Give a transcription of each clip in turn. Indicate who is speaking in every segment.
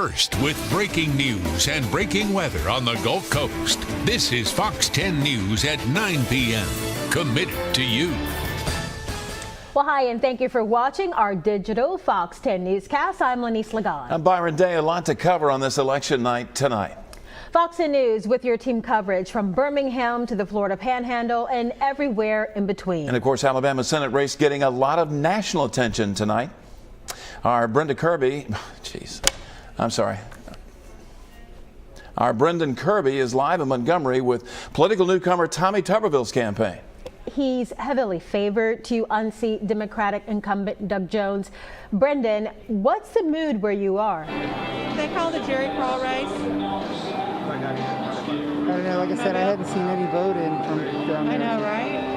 Speaker 1: first with breaking news and breaking weather on the Gulf Coast. This is Fox 10 News at 9 p.m. Committed to you.
Speaker 2: Well, hi, and thank you for watching our digital Fox 10 newscast. I'm Lanice Lagan.
Speaker 3: I'm Byron Day. A lot to cover on this election night tonight.
Speaker 2: Fox 10 News with your team coverage from Birmingham to the Florida Panhandle and everywhere in between.
Speaker 3: And of course, Alabama Senate race getting a lot of national attention tonight. Our Brendan Kirby is live in Montgomery with political newcomer Tommy Tuberville's campaign.
Speaker 2: He's heavily favored to unseat Democratic incumbent Doug Jones. Brendan, what's the mood where you are?
Speaker 4: They call the Jerry Crawl race.
Speaker 5: I don't know, like I said, I hadn't seen any voting from down
Speaker 4: I
Speaker 5: there.
Speaker 4: know, right?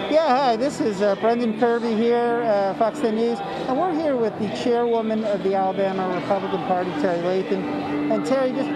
Speaker 5: Yeah, hi, this is Brendan Kirby here, Fox 10 News, and we're here with the chairwoman of the Alabama Republican Party, Terry Lathan. And Terry, just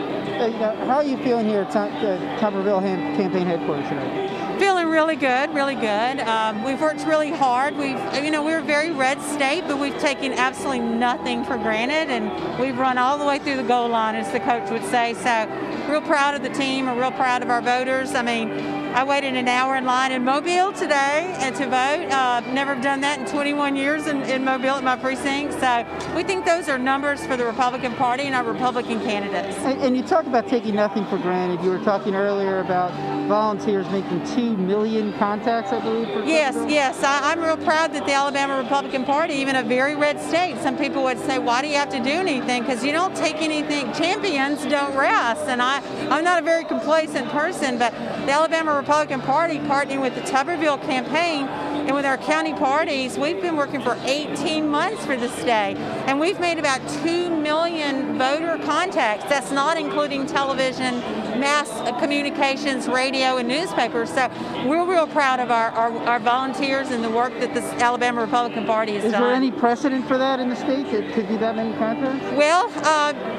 Speaker 5: how are you feeling here at Tuberville campaign headquarters tonight?
Speaker 4: Feeling really good, really good. We've worked really hard. We're a very red state, but we've taken absolutely nothing for granted, and we've run all the way through the goal line, as the coach would say. So, real proud of the team. We're real proud of our voters. I mean, I waited an hour in line in Mobile today to vote. Never done that in 21 years in Mobile at my precinct. So, we think those are numbers for the Republican Party and our Republican candidates.
Speaker 5: And you talk about taking nothing for granted. You were talking earlier about volunteers making 2 million contacts, I believe.
Speaker 4: Yes. I'm real proud that the Alabama Republican Party, even a very red state, some people would say, why do you have to do anything? Because you don't take anything. Champions don't rest. And I'm not a very complacent person, but the Alabama Republican Party, partnering with the Tuberville campaign and with our county parties, we've been working for 18 months for this day. And we've made about 2 million voter contacts. That's not including television, mass communications, radio, and newspapers. So we're real proud of our volunteers and the work that the Alabama Republican Party has done.
Speaker 5: Is there any precedent for that in the state to do that many contacts?
Speaker 4: Well,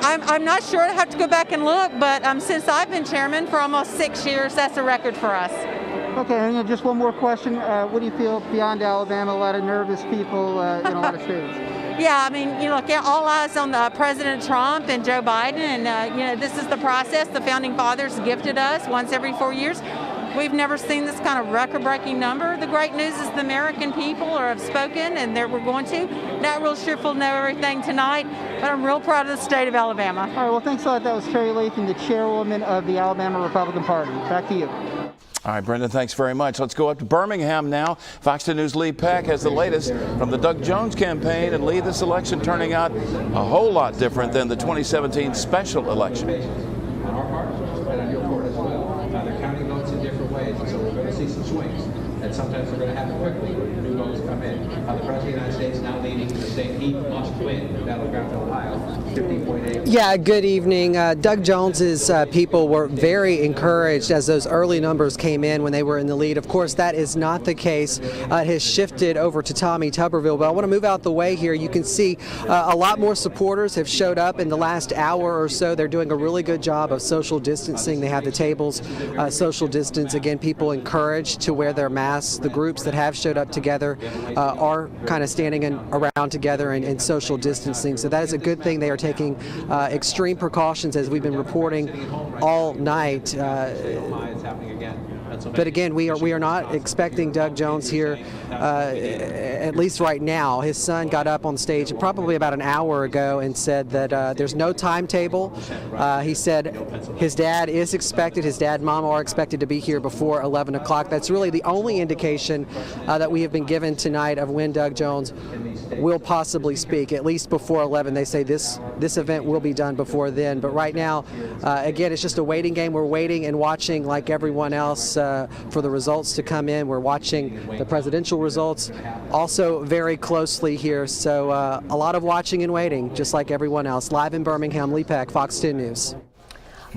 Speaker 4: I'm not sure. I have to go back and look, but since I've been chairman for almost 6 years, that's a record for us.
Speaker 5: Okay, and just one more question. What do you feel beyond Alabama? A lot of nervous people in a lot of states.
Speaker 4: Yeah, I mean, look, all eyes on President Trump and Joe Biden, and this is the process the founding fathers gifted us once every 4 years. We've never seen this kind of record-breaking number. The great news is the American people have spoken, and we're going to. Not real sure if we'll know everything tonight, but I'm real proud of the state of Alabama.
Speaker 5: All right, well, thanks a lot. That was Terry Lathan, the chairwoman of the Alabama Republican Party. Back to you.
Speaker 3: All right, Brendan, thanks very much. Let's go up to Birmingham now. Fox 10 News' Lee Peck has the latest from the Doug Jones campaign. And Lee, this election turning out a whole lot different than the 2017 special election.
Speaker 6: On our part, and on your part as well, they're counting votes in different ways, and so we're going to see some swings. And sometimes they're going to happen quickly when new votes come in. The President of the United States now leading the state he must win, the battleground of Ohio, 50.8.
Speaker 7: Yeah, good evening. Doug Jones's people were very encouraged as those early numbers came in when they were in the lead. Of course, that is not the case. It has shifted over to Tommy Tuberville, but I want to move out the way here. You can see a lot more supporters have showed up in the last hour or so. They're doing a really good job of social distancing. They have the tables social distance. Again, people encouraged to wear their masks. The groups that have showed up together are kind of standing around together and social distancing. So that is a good thing. They are taking extreme precautions, as we've been reporting all night. But again, we are not expecting Doug Jones here, at least right now. His son got up on stage probably about an hour ago and said that there's no timetable. He said his dad is expected, his dad and mom are expected to be here before 11 o'clock. That's really the only indication that we have been given tonight of when Doug Jones will possibly speak. At least before 11. They say this event will be done before then. But right now, again, it's just a waiting game. We're waiting and watching like everyone else for the results to come in. We're watching the presidential results also very closely here. So a lot of watching and waiting, just like everyone else. Live in Birmingham, Lee Peck, Fox 10 News.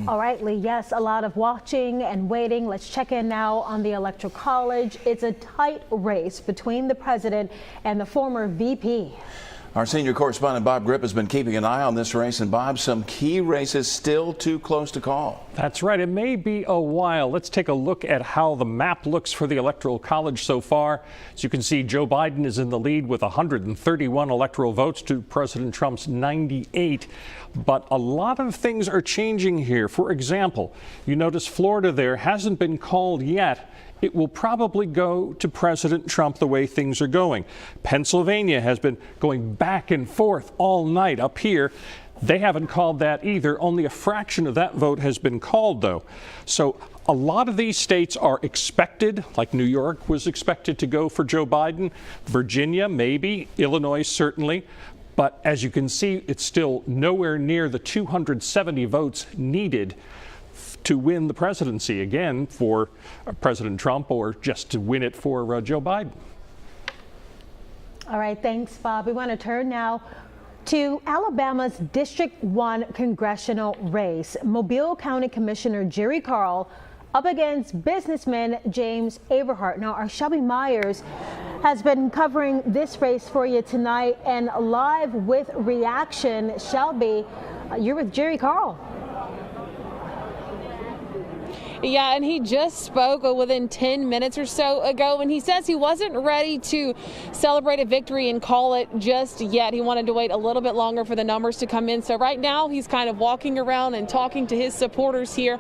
Speaker 2: All right, Lee, yes, a lot of watching and waiting. Let's check in now on the Electoral College. It's a tight race between the president and the former VP.
Speaker 3: Our senior correspondent Bob Grip has been keeping an eye on this race, and Bob, some key races still too close to call.
Speaker 8: That's right. It may be a while. Let's take a look at how the map looks for the Electoral College so far. As you can see, Joe Biden is in the lead with 131 electoral votes to President Trump's 98. But a lot of things are changing here. For example, you notice Florida there hasn't been called yet. It will probably go to President Trump the way things are going. Pennsylvania has been going back and forth all night up here. They haven't called that either. Only a fraction of that vote has been called, though. So a lot of these states are expected, like New York was expected to go for Joe Biden, Virginia, maybe, Illinois, certainly. But as you can see, it's still nowhere near the 270 votes needed to win the presidency again for President Trump, or just to win it for Joe Biden.
Speaker 2: All right, thanks, Bob. We want to turn now to Alabama's District 1 congressional race. Mobile County Commissioner Jerry Carl up against businessman James Averhart. Now, our Shelby Myers has been covering this race for you tonight, and live with reaction. Shelby, you're with Jerry Carl.
Speaker 9: Yeah, and he just spoke within 10 minutes or so ago, and he says he wasn't ready to celebrate a victory and call it just yet. He wanted to wait a little bit longer for the numbers to come in. So right now he's kind of walking around and talking to his supporters here.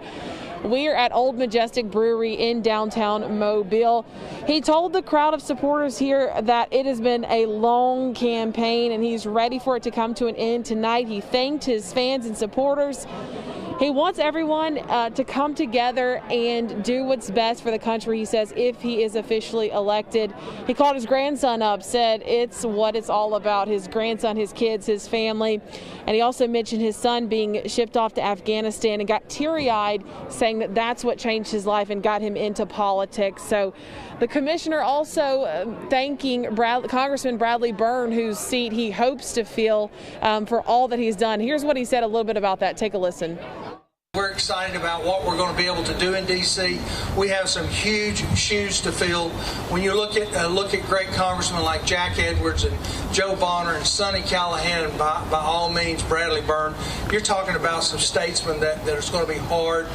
Speaker 9: We're at Old Majestic Brewery in downtown Mobile. He told the crowd of supporters here that it has been a long campaign and he's ready for it to come to an end tonight. He thanked his fans and supporters. He wants everyone to come together and do what's best for the country, he says, if he is officially elected. He called his grandson up, said it's what it's all about, his grandson, his kids, his family. And he also mentioned his son being shipped off to Afghanistan and got teary-eyed, saying that that's what changed his life and got him into politics. So the commissioner also thanking Congressman Bradley Byrne, whose seat he hopes to fill, for all that he's done. Here's what he said a little bit about that. Take a listen.
Speaker 10: We're excited about what we're going to be able to do in D.C. We have some huge shoes to fill. When you look at great congressmen like Jack Edwards and Joe Bonner and Sonny Callahan, and by all means Bradley Byrne, you're talking about some statesmen that it's going to be hard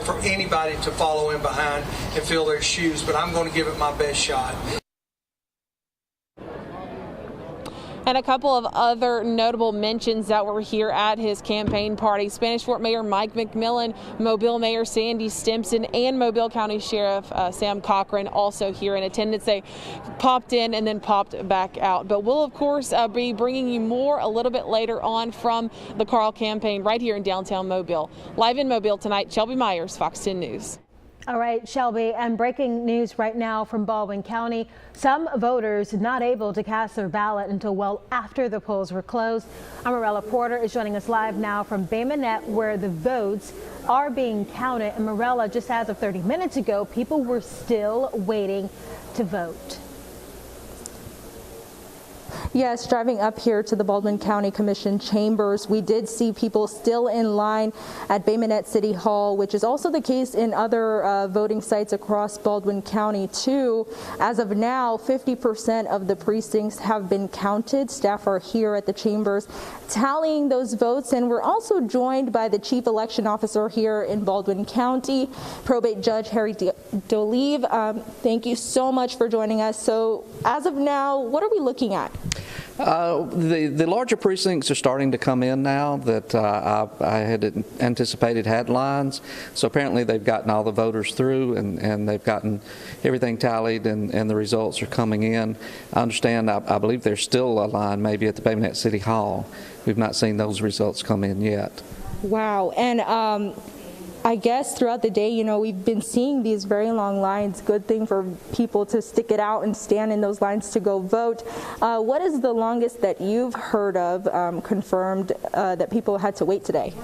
Speaker 10: for anybody to follow in behind and fill their shoes. But I'm going to give it my best shot.
Speaker 9: And a couple of other notable mentions that were here at his campaign party. Spanish Fort Mayor Mike McMillan, Mobile Mayor Sandy Stimson, and Mobile County Sheriff Sam Cochran also here in attendance. They popped in and then popped back out. But we'll, of course, be bringing you more a little bit later on from the Carl campaign right here in downtown Mobile. Live in Mobile tonight, Shelby Myers, Fox 10 News.
Speaker 2: All right, Shelby, and breaking news right now from Baldwin County. Some voters not able to cast their ballot until well after the polls were closed. Amarella Porter is joining us live now from Bay Minette, where the votes are being counted. And Amarella, just as of 30 minutes ago, people were still waiting to vote.
Speaker 11: Yes, driving up here to the Baldwin County Commission chambers, we did see people still in line at Bay Minette City Hall, which is also the case in other voting sites across Baldwin County too. As of now, 50% of the precincts have been counted. Staff are here at the chambers tallying those votes, and we're also joined by the chief election officer here in Baldwin County, probate judge Harry D'Olive. Thank you so much for joining us. So as of now, what are we looking at?
Speaker 12: The larger precincts are starting to come in now that I had anticipated had lines. So apparently they've gotten all the voters through and they've gotten everything tallied and the results are coming in. I understand, I believe there's still a line maybe at the Bay Minette City Hall. We've not seen those results come in yet.
Speaker 11: Wow. And I guess throughout the day, you know, we've been seeing these very long lines. Good thing for people to stick it out and stand in those lines to go vote. What is the longest that you've heard of confirmed that people had to wait today?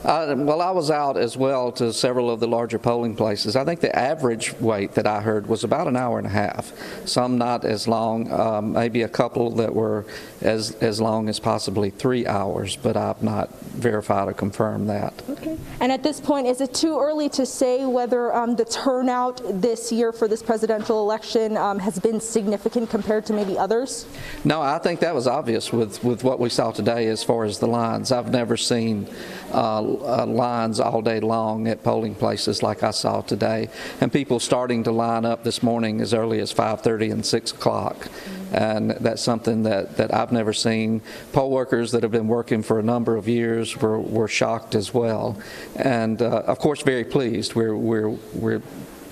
Speaker 12: Well, I was out as well to several of the larger polling places. I think the average wait that I heard was about an hour and a half. Some not as long, maybe a couple that were as long as possibly 3 hours, but I've not verified or confirmed that.
Speaker 11: Okay. And at this point, is it it too early to say whether the turnout this year for this presidential election has been significant compared to maybe others?
Speaker 12: No, I think that was obvious with what we saw today as far as the lines. I've never seen lines all day long at polling places like I saw today, and people starting to line up this morning as early as 5:30 and 6 o'clock. And that's something that I've never seen. Poll workers that have been working for a number of years were shocked as well, and of course very pleased. We're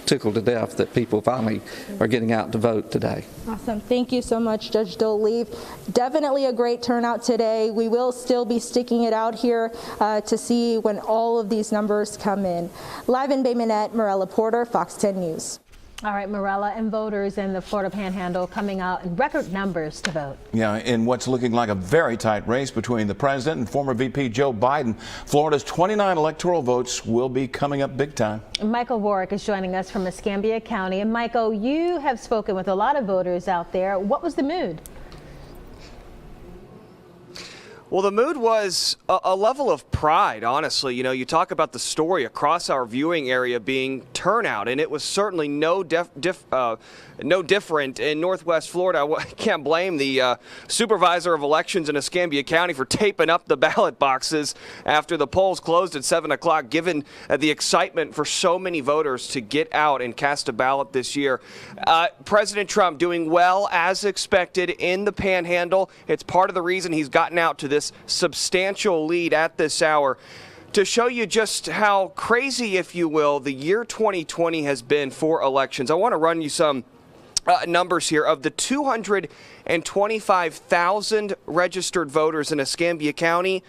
Speaker 12: tickled to death that people finally are getting out to vote today.
Speaker 11: Awesome. Thank you so much, Judge Dolev. Definitely a great turnout today. We will still be sticking it out here to see when all of these numbers come in. Live in Bay Minette, Morella Porter, Fox 10 News.
Speaker 2: All right, Morella, and voters in the Florida Panhandle coming out in record numbers to vote.
Speaker 3: Yeah, in what's looking like a very tight race between the president and former VP Joe Biden, Florida's 29 electoral votes will be coming up big time.
Speaker 2: Michael Warrick is joining us from Escambia County. And Michael, you have spoken with a lot of voters out there. What was the mood?
Speaker 13: Well, the mood was a level of pride, honestly. You know, you talk about the story across our viewing area being turnout, and it was certainly no different in Northwest Florida. I can't blame the supervisor of elections in Escambia County for taping up the ballot boxes after the polls closed at 7 o'clock, given the excitement for so many voters to get out and cast a ballot this year. President Trump doing well as expected in the Panhandle. It's part of the reason he's gotten out to this substantial lead at this hour. To show you just how crazy, if you will, the year 2020 has been for elections, I want to run you some numbers here. Of the 225,000 registered voters in Escambia County,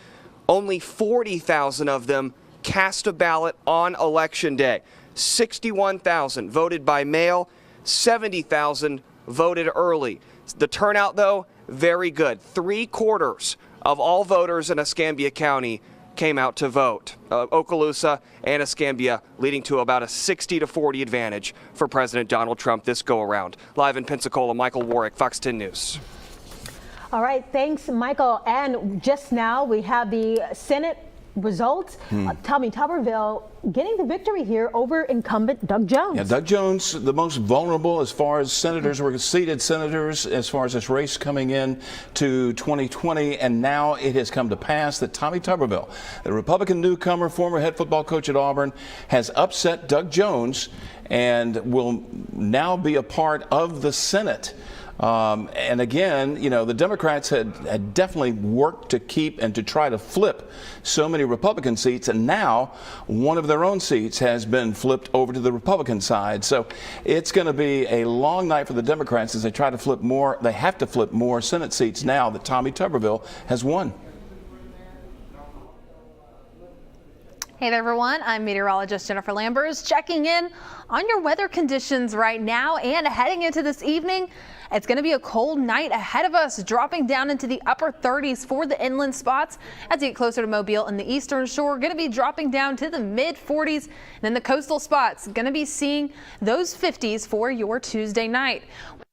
Speaker 13: only 40,000 of them cast a ballot on Election Day. 61,000 voted by mail, 70,000 voted early. The turnout, though, very good. 3/4 of all voters in Escambia County came out to vote. Okaloosa and Escambia leading to about a 60-40 advantage for President Donald Trump this go-around. Live in Pensacola, Michael Warrick, Fox 10 News.
Speaker 2: All right, thanks, Michael. And just now we have the Senate results. Tommy Tuberville getting the victory here over incumbent Doug Jones.
Speaker 3: Yeah, Doug Jones, the most vulnerable as far as senators were seated senators, as far as this race coming in to 2020, and now it has come to pass that Tommy Tuberville, the Republican newcomer, former head football coach at Auburn, has upset Doug Jones and will now be a part of the Senate. And again, you know, the Democrats had definitely worked to keep and to try to flip so many Republican seats, and now one of their own seats has been flipped over to the Republican side. So it's going to be a long night for the Democrats as they try to flip more. They have to flip more Senate seats now that Tommy Tuberville has won.
Speaker 14: Hey there, everyone. I'm meteorologist Jennifer Lambers checking in on your weather conditions right now and heading into this evening. It's going to be a cold night ahead of us, dropping down into the upper 30s for the inland spots. As you get closer to Mobile and the eastern shore, going to be dropping down to the mid 40s. And then the coastal spots going to be seeing those 50s for your Tuesday night.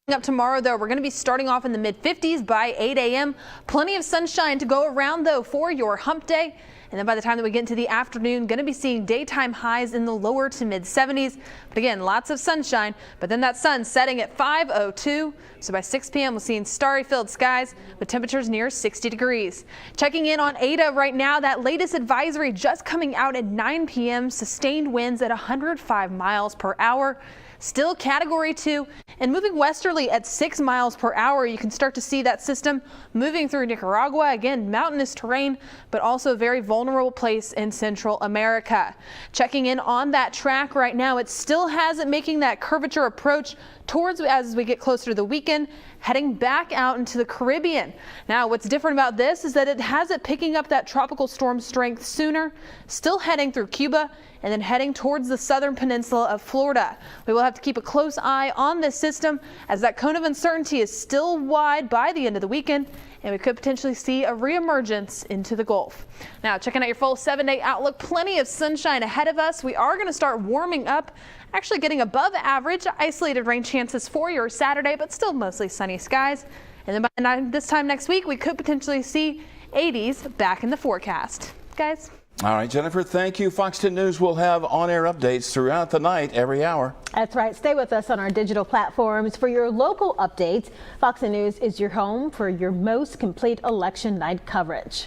Speaker 14: Up tomorrow, though, we're going to be starting off in the mid 50s by 8 a.m. Plenty of sunshine to go around, though, for your hump day. And then by the time that we get into the afternoon, going to be seeing daytime highs in the lower to mid 70s. But again, lots of sunshine. But then that sun setting at 5:02. So by 6 p.m., we're seeing starry filled skies with temperatures near 60 degrees. Checking in on Ada right now, that latest advisory just coming out at 9 p.m. Sustained winds at 105 miles per hour. Still Category 2 and moving westerly at 6 miles per hour. You can start to see that system moving through Nicaragua. Again, mountainous terrain, but also a very vulnerable place in Central America. Checking in on that track right now, it still has it making that curvature approach towards as we get closer to the weekend, heading back out into the Caribbean. Now, what's different about this is that it has it picking up that tropical storm strength sooner, still heading through Cuba and then heading towards the southern peninsula of Florida. We will have to keep a close eye on this system as that cone of uncertainty is still wide by the end of the weekend, and we could potentially see a reemergence into the Gulf. Now, checking out your full 7-day outlook, plenty of sunshine ahead of us. We are going to start warming up, actually getting above average isolated rain chances for your Saturday, but still mostly sunny skies. And then by this time next week, we could potentially see 80s back in the forecast. Guys.
Speaker 3: All right, Jennifer, thank you. Fox 10 News will have on-air updates throughout the night, every hour.
Speaker 2: That's right. Stay with us on our digital platforms for your local updates. Fox 10 News is your home for your most complete election night coverage.